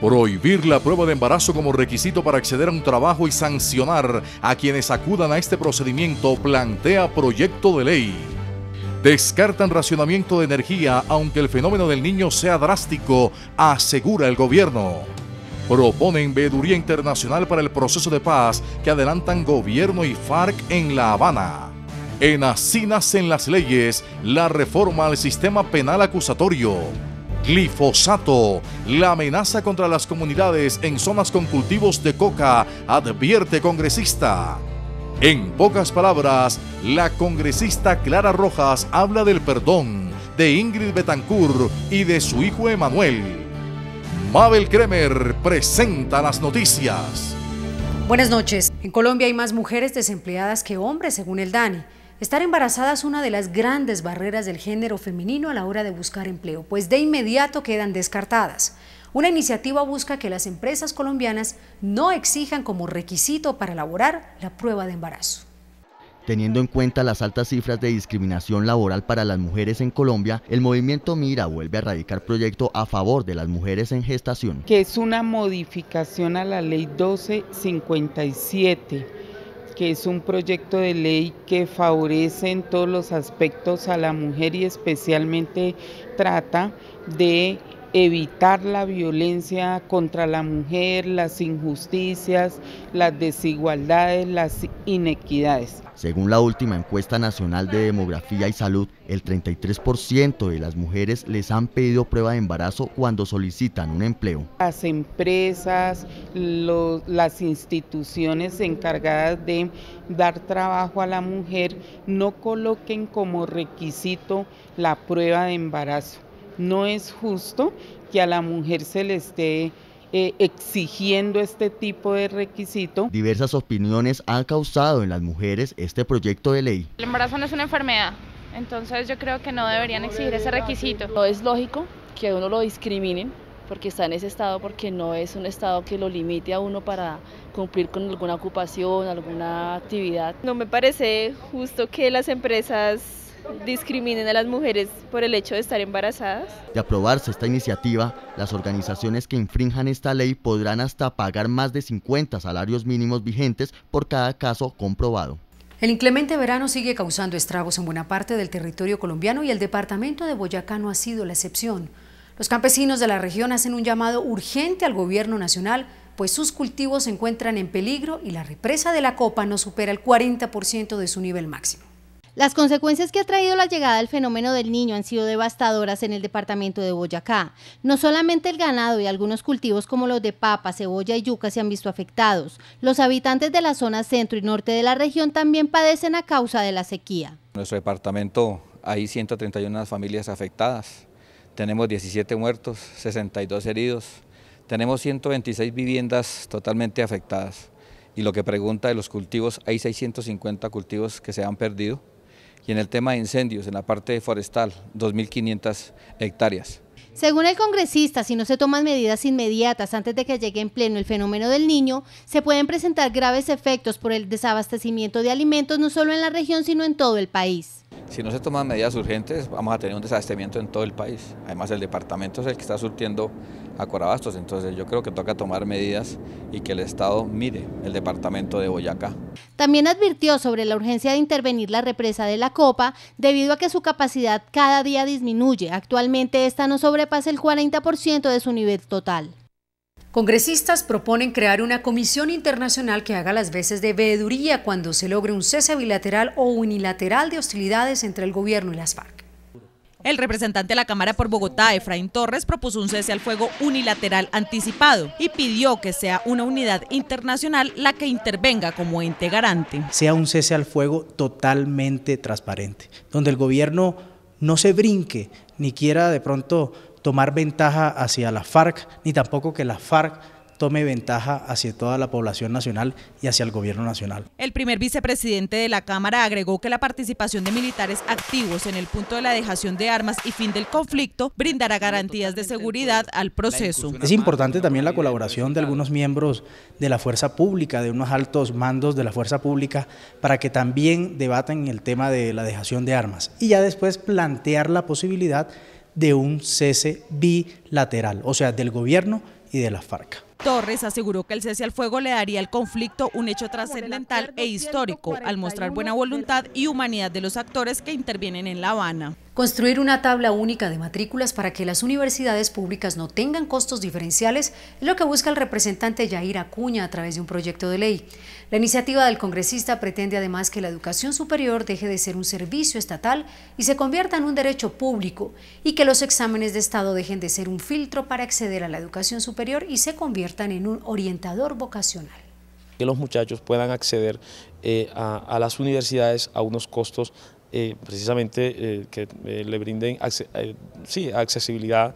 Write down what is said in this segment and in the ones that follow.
Prohibir la prueba de embarazo como requisito para acceder a un trabajo y sancionar a quienes acudan a este procedimiento plantea proyecto de ley. Descartan racionamiento de energía aunque el fenómeno del Niño sea drástico, asegura el gobierno. Proponen veeduría internacional para el proceso de paz que adelantan gobierno y FARC en La Habana. En así nacen las leyes, la reforma al sistema penal acusatorio. Glifosato, la amenaza contra las comunidades en zonas con cultivos de coca, advierte congresista. En pocas palabras, la congresista Clara Rojas habla del perdón de Ingrid Betancourt y de su hijo Emanuel. Mabel Kremer presenta las noticias. Buenas noches. En Colombia hay más mujeres desempleadas que hombres, según el DANI. Estar embarazada es una de las grandes barreras del género femenino a la hora de buscar empleo, pues de inmediato quedan descartadas. Una iniciativa busca que las empresas colombianas no exijan como requisito para elaborar la prueba de embarazo. Teniendo en cuenta las altas cifras de discriminación laboral para las mujeres en Colombia, el movimiento Mira vuelve a radicar proyecto a favor de las mujeres en gestación. Que es una modificación a la ley 1257, que es un proyecto de ley que favorece en todos los aspectos a la mujer y especialmente trata de evitar la violencia contra la mujer, las injusticias, las desigualdades, las inequidades. Según la última encuesta nacional de demografía y salud, el 33% de las mujeres les han pedido prueba de embarazo cuando solicitan un empleo. Las empresas, las instituciones encargadas de dar trabajo a la mujer no coloquen como requisito la prueba de embarazo. No es justo que a la mujer se le esté exigiendo este tipo de requisito. Diversas opiniones han causado en las mujeres este proyecto de ley. El embarazo no es una enfermedad, entonces yo creo que no deberían exigir ese requisito. No es lógico que a uno lo discriminen porque está en ese estado, porque no es un estado que lo limite a uno para cumplir con alguna ocupación, alguna actividad. No me parece justo que las empresas discriminen a las mujeres por el hecho de estar embarazadas. De aprobarse esta iniciativa, las organizaciones que infrinjan esta ley podrán hasta pagar más de 50 salarios mínimos vigentes por cada caso comprobado. El inclemente verano sigue causando estragos en buena parte del territorio colombiano y el departamento de Boyacá no ha sido la excepción. Los campesinos de la región hacen un llamado urgente al gobierno nacional, pues sus cultivos se encuentran en peligro y la represa de la Copa no supera el 40% de su nivel máximo. Las consecuencias que ha traído la llegada del fenómeno del Niño han sido devastadoras en el departamento de Boyacá. No solamente el ganado y algunos cultivos como los de papa, cebolla y yuca se han visto afectados. Los habitantes de la zona centro y norte de la región también padecen a causa de la sequía. En nuestro departamento hay 131 familias afectadas. Tenemos 17 muertos, 62 heridos. Tenemos 126 viviendas totalmente afectadas. Y lo que pregunta de los cultivos, hay 650 cultivos que se han perdido. Y en el tema de incendios, en la parte forestal, 2.500 hectáreas. Según el congresista, si no se toman medidas inmediatas antes de que llegue en pleno el fenómeno del Niño, se pueden presentar graves efectos por el desabastecimiento de alimentos no solo en la región, sino en todo el país. Si no se toman medidas urgentes, vamos a tener un desabastecimiento en todo el país. Además, el departamento es el que está surtiendo a Corabastos, entonces yo creo que toca tomar medidas y que el Estado mire el departamento de Boyacá. También advirtió sobre la urgencia de intervenir la represa de la Copa debido a que su capacidad cada día disminuye. Actualmente esta no sobrepasa el 40% de su nivel total. Congresistas proponen crear una comisión internacional que haga las veces de veeduría cuando se logre un cese bilateral o unilateral de hostilidades entre el gobierno y las FARC. El representante de la Cámara por Bogotá, Efraín Torres, propuso un cese al fuego unilateral anticipado y pidió que sea una unidad internacional la que intervenga como ente garante. Sea un cese al fuego totalmente transparente, donde el gobierno no se brinque ni quiera de pronto tomar ventaja hacia la FARC, ni tampoco que la FARC tome ventaja hacia toda la población nacional y hacia el gobierno nacional. El primer vicepresidente de la Cámara agregó que la participación de militares activos en el punto de la dejación de armas y fin del conflicto brindará garantías de seguridad al proceso. Es importante también la colaboración de algunos miembros de la fuerza pública, de unos altos mandos de la fuerza pública, para que también debatan el tema de la dejación de armas y ya después plantear la posibilidad de un cese bilateral, o sea, del gobierno y y de las FARC. Torres aseguró que el cese al fuego le daría al conflicto un hecho trascendental e histórico al mostrar buena voluntad y humanidad de los actores que intervienen en La Habana. Construir una tabla única de matrículas para que las universidades públicas no tengan costos diferenciales es lo que busca el representante Yair Acuña a través de un proyecto de ley. La iniciativa del congresista pretende además que la educación superior deje de ser un servicio estatal y se convierta en un derecho público, y que los exámenes de estado dejen de ser un filtro para acceder a la educación superior y se conviertan en un orientador vocacional. Que los muchachos puedan acceder a las universidades a unos costos precisamente que le brinden accesibilidad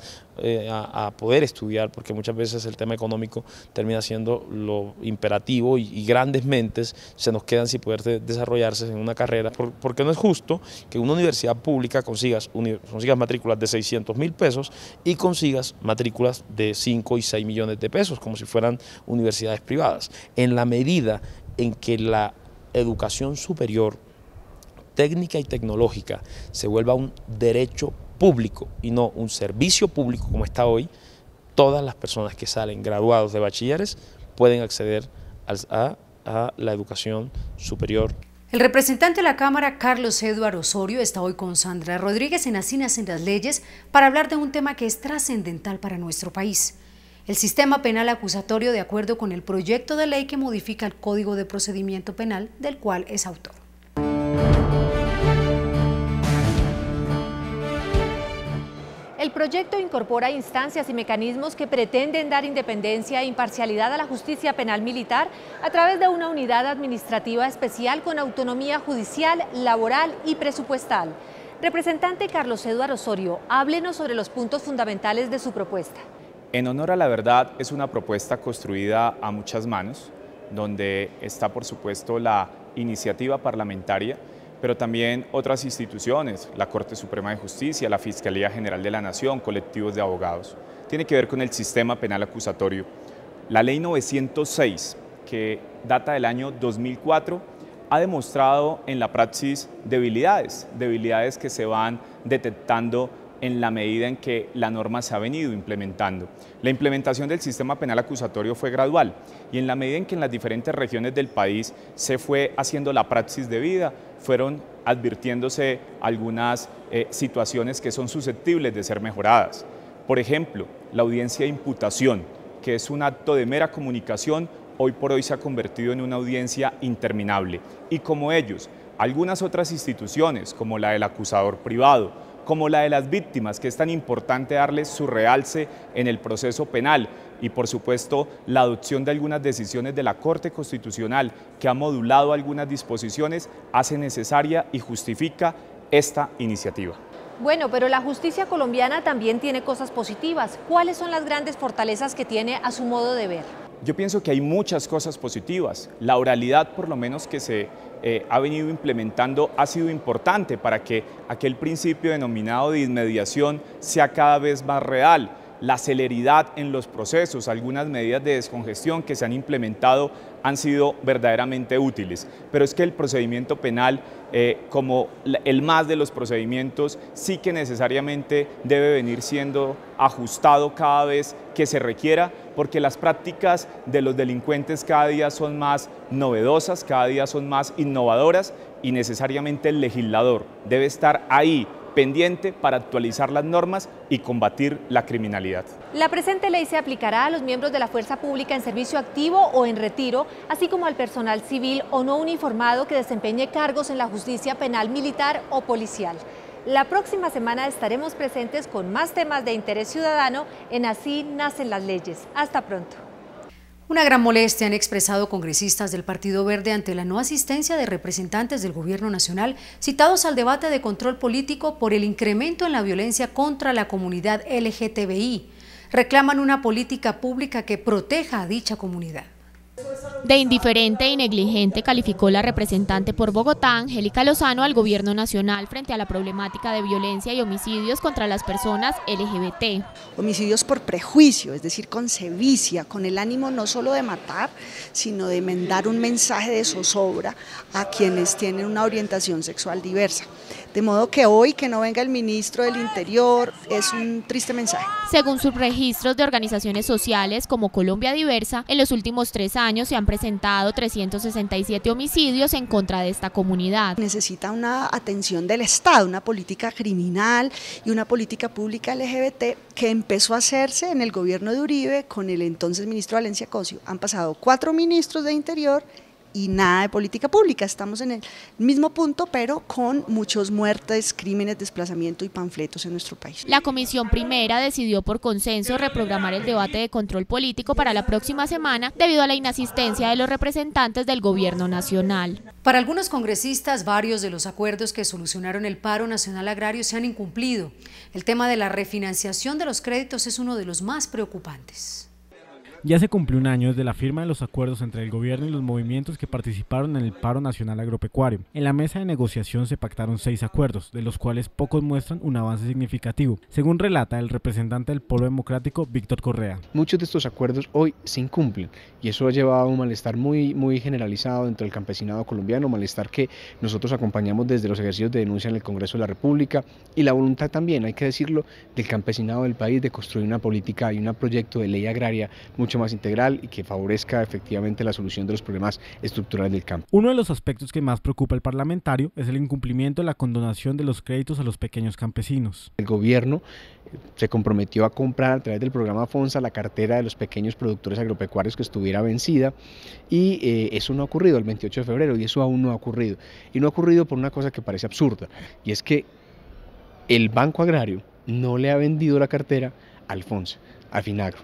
a poder estudiar, porque muchas veces el tema económico termina siendo lo imperativo y grandes mentes se nos quedan sin poder desarrollarse en una carrera, porque no es justo que una universidad pública consigas matrículas de 600.000 pesos y consigas matrículas de 5 y 6 millones de pesos, como si fueran universidades privadas. En la medida en que la educación superior técnica y tecnológica se vuelva un derecho público y no un servicio público como está hoy, todas las personas que salen graduados de bachilleres pueden acceder a la educación superior. El representante de la Cámara, Carlos Eduardo Osorio, está hoy con Sandra Rodríguez en Así Nacen las Leyes para hablar de un tema que es trascendental para nuestro país: el sistema penal acusatorio, de acuerdo con el proyecto de ley que modifica el Código de Procedimiento Penal, del cual es autor. El proyecto incorpora instancias y mecanismos que pretenden dar independencia e imparcialidad a la justicia penal militar a través de una unidad administrativa especial con autonomía judicial, laboral y presupuestal. Representante Carlos Eduardo Osorio, háblenos sobre los puntos fundamentales de su propuesta. En honor a la verdad es una propuesta construida a muchas manos, donde está por supuesto la iniciativa parlamentaria, pero también otras instituciones, la Corte Suprema de Justicia, la Fiscalía General de la Nación, colectivos de abogados. Tiene que ver con el sistema penal acusatorio. La Ley 906, que data del año 2004, ha demostrado en la praxis debilidades que se van detectando en la medida en que la norma se ha venido implementando. La implementación del sistema penal acusatorio fue gradual y en la medida en que en las diferentes regiones del país se fue haciendo la praxis debida, fueron advirtiéndose algunas situaciones que son susceptibles de ser mejoradas. Por ejemplo, la audiencia de imputación, que es un acto de mera comunicación, hoy por hoy se ha convertido en una audiencia interminable. Y como ellos, algunas otras instituciones, como la del acusador privado, como la de las víctimas, que es tan importante darles su realce en el proceso penal, y por supuesto la adopción de algunas decisiones de la Corte Constitucional que ha modulado algunas disposiciones, hace necesaria y justifica esta iniciativa. Bueno, pero la justicia colombiana también tiene cosas positivas. ¿Cuáles son las grandes fortalezas que tiene a su modo de ver? Yo pienso que hay muchas cosas positivas. La oralidad, por lo menos, que se ha venido implementando, ha sido importante para que aquel principio denominado de inmediación sea cada vez más real. La celeridad en los procesos, algunas medidas de descongestión que se han implementado han sido verdaderamente útiles, pero es que el procedimiento penal, como el más de los procedimientos, sí que necesariamente debe venir siendo ajustado cada vez que se requiera, porque las prácticas de los delincuentes cada día son más novedosas, cada día son más innovadoras, y necesariamente el legislador debe estar ahí pendiente para actualizar las normas y combatir la criminalidad. La presente ley se aplicará a los miembros de la fuerza pública en servicio activo o en retiro, así como al personal civil o no uniformado que desempeñe cargos en la justicia penal militar o policial. La próxima semana estaremos presentes con más temas de interés ciudadano en Así Nacen las Leyes. Hasta pronto. Una gran molestia han expresado congresistas del Partido Verde ante la no asistencia de representantes del Gobierno Nacional citados al debate de control político por el incremento en la violencia contra la comunidad LGTBI. Reclaman una política pública que proteja a dicha comunidad. De indiferente y negligente calificó la representante por Bogotá, Angélica Lozano, al gobierno nacional frente a la problemática de violencia y homicidios contra las personas LGBT. Homicidios por prejuicio, es decir, con sevicia, con el ánimo no solo de matar, sino de mandar un mensaje de zozobra a quienes tienen una orientación sexual diversa. De modo que hoy que no venga el ministro del Interior es un triste mensaje. Según sus registros de organizaciones sociales como Colombia Diversa, en los últimos 3 años se han presentado 367 homicidios en contra de esta comunidad. Necesita una atención del Estado, una política criminal y una política pública LGBT que empezó a hacerse en el gobierno de Uribe con el entonces ministro Valencia Cosio. Han pasado 4 ministros de Interior y nada de política pública. Estamos en el mismo punto, pero con muchos muertes, crímenes, desplazamiento y panfletos en nuestro país. La Comisión Primera decidió por consenso reprogramar el debate de control político para la próxima semana debido a la inasistencia de los representantes del gobierno nacional. Para algunos congresistas, varios de los acuerdos que solucionaron el paro nacional agrario se han incumplido. El tema de la refinanciación de los créditos es uno de los más preocupantes. Ya se cumplió un año desde la firma de los acuerdos entre el gobierno y los movimientos que participaron en el paro nacional agropecuario. En la mesa de negociación se pactaron 6 acuerdos, de los cuales pocos muestran un avance significativo, según relata el representante del Polo Democrático, Víctor Correa. Muchos de estos acuerdos hoy se incumplen y eso ha llevado a un malestar muy generalizado dentro del campesinado colombiano, malestar que nosotros acompañamos desde los ejercicios de denuncia en el Congreso de la República y la voluntad también, hay que decirlo, del campesinado del país de construir una política y un proyecto de ley agraria mucho más integral y que favorezca efectivamente la solución de los problemas estructurales del campo. Uno de los aspectos que más preocupa al parlamentario es el incumplimiento de la condonación de los créditos a los pequeños campesinos. El gobierno se comprometió a comprar a través del programa FONSA la cartera de los pequeños productores agropecuarios que estuviera vencida y eso no ha ocurrido el 28 de febrero y eso aún no ha ocurrido. Y no ha ocurrido por una cosa que parece absurda y es que el Banco Agrario no le ha vendido la cartera al FONSA.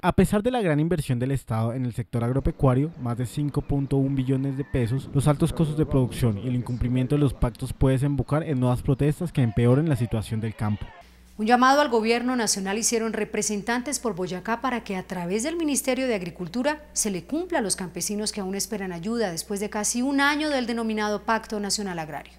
A pesar de la gran inversión del Estado en el sector agropecuario, más de 5.1 billones de pesos, los altos costos de producción y el incumplimiento de los pactos puede desembocar en nuevas protestas que empeoren la situación del campo. Un llamado al gobierno nacional hicieron representantes por Boyacá para que a través del Ministerio de Agricultura se le cumpla a los campesinos que aún esperan ayuda después de casi un año del denominado Pacto Nacional Agrario.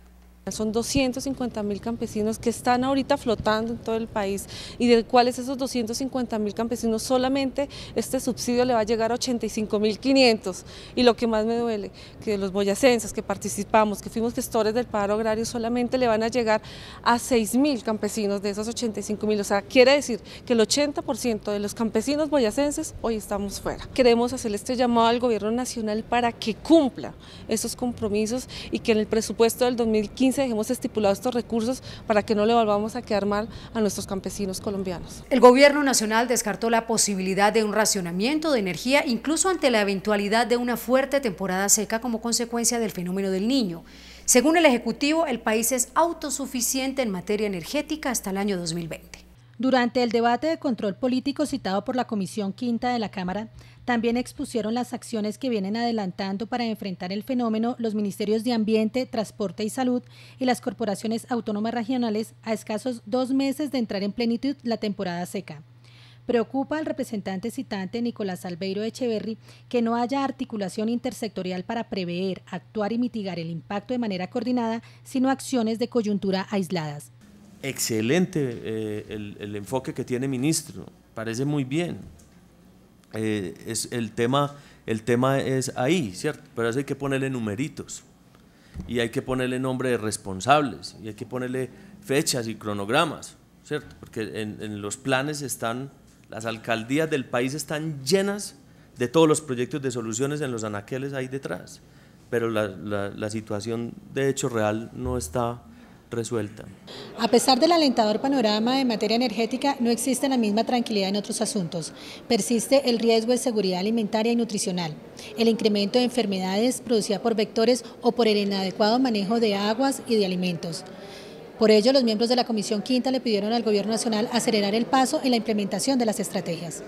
Son 250.000 campesinos que están ahorita flotando en todo el país y de cuáles esos 250.000 campesinos solamente este subsidio le va a llegar a 85.500 y lo que más me duele, que los boyacenses que participamos, que fuimos gestores del paro agrario solamente le van a llegar a 6.000 campesinos de esos 85.000, o sea, quiere decir que el 80% de los campesinos boyacenses hoy estamos fuera. Queremos hacer este llamado al gobierno nacional para que cumpla esos compromisos y que en el presupuesto del 2015 dejemos estipulados estos recursos para que no le volvamos a quedar mal a nuestros campesinos colombianos. El gobierno nacional descartó la posibilidad de un racionamiento de energía incluso ante la eventualidad de una fuerte temporada seca como consecuencia del fenómeno del Niño. Según el Ejecutivo, el país es autosuficiente en materia energética hasta el año 2020. Durante el debate de control político citado por la Comisión Quinta de la Cámara, también expusieron las acciones que vienen adelantando para enfrentar el fenómeno los ministerios de Ambiente, Transporte y Salud y las corporaciones autónomas regionales a escasos 2 meses de entrar en plenitud la temporada seca. Preocupa al representante citante Nicolás Albeiro Echeverry que no haya articulación intersectorial para prever, actuar y mitigar el impacto de manera coordinada, sino acciones de coyuntura aisladas. Excelente el enfoque que tiene ministro, parece muy bien. El tema es ahí, ¿cierto? Pero eso hay que ponerle numeritos y hay que ponerle nombre de responsables y hay que ponerle fechas y cronogramas, ¿cierto? Porque en los planes están, las alcaldías del país están llenas de todos los proyectos de soluciones en los anaqueles ahí detrás, pero la situación de hecho real no está resuelta. A pesar del alentador panorama en materia energética, no existe la misma tranquilidad en otros asuntos. Persiste el riesgo de seguridad alimentaria y nutricional, el incremento de enfermedades producidas por vectores o por el inadecuado manejo de aguas y de alimentos. Por ello, los miembros de la Comisión Quinta le pidieron al Gobierno Nacional acelerar el paso en la implementación de las estrategias.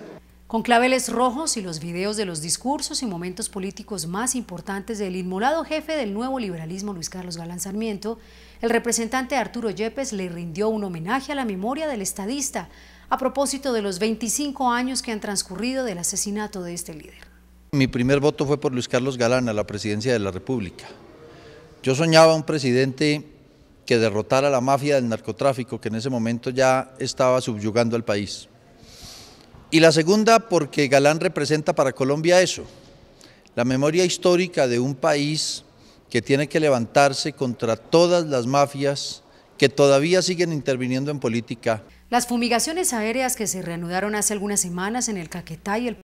Con claveles rojos y los videos de los discursos y momentos políticos más importantes del inmolado jefe del nuevo liberalismo, Luis Carlos Galán Sarmiento, el representante Arturo Yepes le rindió un homenaje a la memoria del estadista a propósito de los 25 años que han transcurrido del asesinato de este líder. Mi primer voto fue por Luis Carlos Galán a la presidencia de la República. Yo soñaba un presidente que derrotara a la mafia del narcotráfico, que en ese momento ya estaba subyugando al país. Y la segunda, porque Galán representa para Colombia eso, la memoria histórica de un país que tiene que levantarse contra todas las mafias que todavía siguen interviniendo en política. Las fumigaciones aéreas que se reanudaron hace algunas semanas en el Caquetá y el